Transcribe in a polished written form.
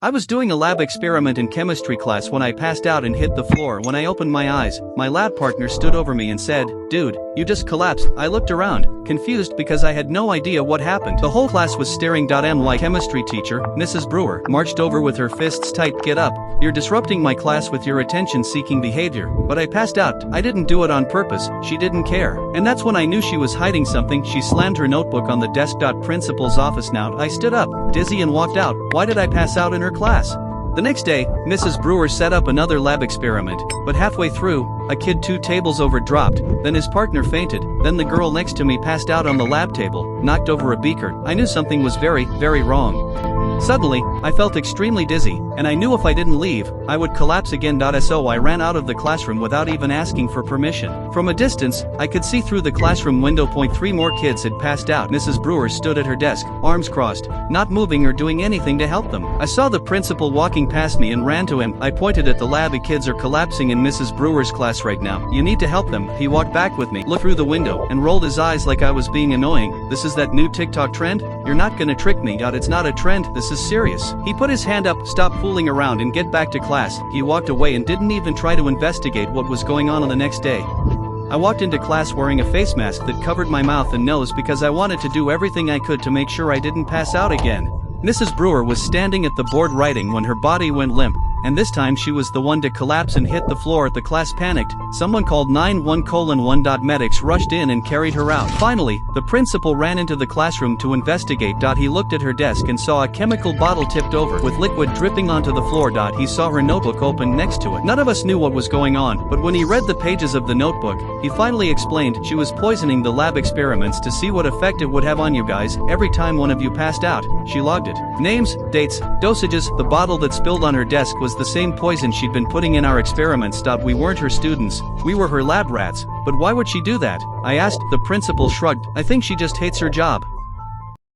I was doing a lab experiment in chemistry class when I passed out and hit the floor. When I opened my eyes, my lab partner stood over me and said, "Dude, you just collapsed." I looked around, confused because I had no idea what happened. The whole class was staring. My chemistry teacher, Mrs. Brewer, marched over with her fists tight. "Get up, you're disrupting my class with your attention-seeking behavior." But I passed out. I didn't do it on purpose, she didn't care. And that's when I knew she was hiding something. She slammed her notebook on the desk. Principal's office now. I stood up, dizzy, and walked out. Why did I pass out in her class? The next day, Mrs. Brewer set up another lab experiment, but halfway through, a kid 2 tables over dropped, then his partner fainted, then the girl next to me passed out on the lab table, knocked over a beaker. I knew something was very, very wrong. Suddenly, I felt extremely dizzy, and I knew if I didn't leave, I would collapse again. So I ran out of the classroom without even asking for permission. From a distance, I could see through the classroom window. 3 more kids had passed out. Mrs. Brewer stood at her desk, arms crossed, not moving or doing anything to help them. I saw the principal walking past me and ran to him. I pointed at the lab. "Kids are collapsing in Mrs. Brewer's class right now. You need to help them." He walked back with me, looked through the window, and rolled his eyes like I was being annoying. "This is that new TikTok trend? You're not gonna trick me. It's not a trend, this is serious." He put his hand up. "Stop fooling around and get back to class." He walked away and didn't even try to investigate what was going on the next day. I walked into class wearing a face mask that covered my mouth and nose because I wanted to do everything I could to make sure I didn't pass out again. Mrs. Brewer was standing at the board writing when her body went limp, and this time she was the one to collapse and hit the floor. The class panicked. Someone called 911. Medics rushed in and carried her out. Finally, the principal ran into the classroom to investigate. He looked at her desk and saw a chemical bottle tipped over with liquid dripping onto the floor. He saw her notebook open next to it. None of us knew what was going on, but when he read the pages of the notebook, he finally explained she was poisoning the lab experiments to see what effect it would have on you guys. Every time one of you passed out, she logged it. Names, dates, dosages. The bottle that spilled on her desk was the same poison she'd been putting in our experiments. We weren't her students, we were her lab rats. But why would she do that? I asked. The principal shrugged. "I think she just hates her job."